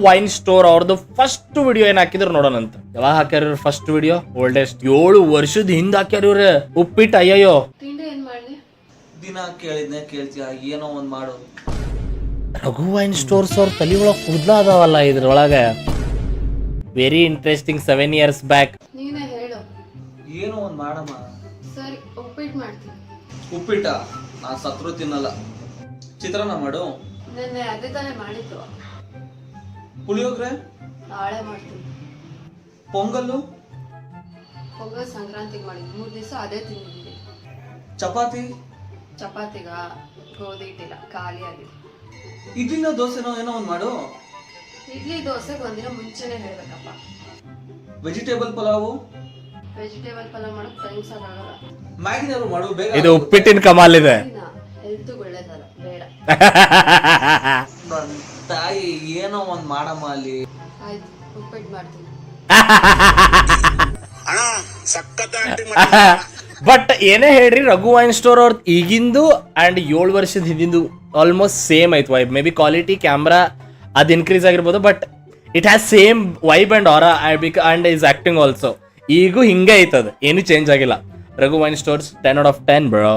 Wine store ಅವ್ರದ್ದು first video ಏನ್ ಹಾಕಿದ್ರು ನೋಡೋಣಂತ. ಯಾವಾಗ ಹಾಕ್ಯಾರ ಫಸ್ಟ್ ವಿಡಿಯೋ? ಓಲ್ಡೆಸ್ಟ್ 7 ವರ್ಷದ ಹಿಂದ ಹಾಕ್ಯಾರ ಇವ್ರ. ಉಪ್ಪಿಟ್ಟು ಅಯ್ಯಯ್ಯೋ. ದಿನ ಕೇಳಿದ್ನೆ ಕೇಳ್ತೀಯ, ಏನೋ ಒಂದ್ ಮಾಡು. ರಘು ವೈನ್ ಸ್ಟೋರ್ಸ್ ಅವ್ರ ತಲೆ ಒಳಗ್ ಕುದ್ಲ ಅದಾವಲ್ಲ ಇದ್ರೊಳಗ. Very interesting. 7 years back. ನೀನೇ ಹೇಳು. ಏನೋ ಒಂದ್ ಮಾಡಮ್ಮ. ಸರಿ, ಉಪ್ಪಿಟ್ಟು ಮಾಡ್ತೀನಿ. ಉಪ್ಪಿಟ್ಟ? ನಾ ಸತ್ರು ತಿನ್ನಲ್ಲ. ಚಿತ್ರಾನ್ನ ಮಾಡು. ನೆನ್ನೆ ಅದೇ ತಾನೇ ಮಾಡಿದ್ದು. ಪುಳಿಯೋಗ್ರೆ? ನಾಳೆ ಮಾಡ್ತೀನಿ. ಪೊಂಗಲ್ಲು? ಪೊಂಗಲ್ ಸಂಕ್ರಾಂತಿಗೆ ಮಾಡಿದ್ದು. 3 ದಿವಸ ಅದೇ ತಿಂದಿದ್ದೀನಿ. ಚಪಾತಿ? ಚಪಾತಿಗ ಗೋಧಿ ಹಿಟ್ಟಿಲ್ಲ, ಖಾಲಿ ಆಗಿದೆ. ಇಡ್ಲಿನ ದೋಸೆನೋ ಏನೋ ಒಂದ್ ಮಾಡು. ಇಡ್ಲಿ ದೋಸೆಗೆ ಒಂದಿನ ಮುಂಚೆನೆ ಹೇಳ್ಬೇಕಪ್ಪ. ವೆಜಿಟೇಬಲ್ ಪಲಾವು? ವೆಜಿಟೇಬಲ್ ಪಲಾವ್ ಮಾಡೋಕ್ ಟೈಮ್ ಸಾಕಾಗಲ್ಲ. ಮ್ಯಾಗಿನಾರು ಮಾಡು ಬೇಗ. ಇದು ಉಪ್ಪಿಟ್ಟಿನ ಕಮಾಲ್ ಇದೆ. ಹೆಲ್ತ್ ಒಳ್ಳೇದಲ್ಲ, ಬೇಡ. ತಾಯಿ ಏನೋ ಒಂದ್ ಮಾಡಮ್ಮ ಅಲ್ಲಿ. ಆಯ್ತು, ಉಪ್ಪಿಟ್ಟು ಮಾಡ್ತೀನಿ. ಬಟ್ ಏನೇ ಹೇಳ್ರಿ, ರಘು ವೈನ್ ಸ್ಟೋರ್ ಅವ್ರ ಈಗಿಂದು ಅಂಡ್ 7 ವರ್ಷದ ಹಿಂದಿಂದು ಆಲ್ಮೋಸ್ಟ್ ಸೇಮ್ ಐತ್ vibe. May be quality camera ಅದು ಇನ್ಕ್ರೀಸ್ ಆಗಿರ್ಬೋದು, but it has same vibe and aura and is acting also. ಈಗೂ ಹಿಂಗೆ ಐತದ, ಏನು ಚೇಂಜ್ ಆಗಿಲ್ಲ. Raghu wine stores 10 out of 10 bro.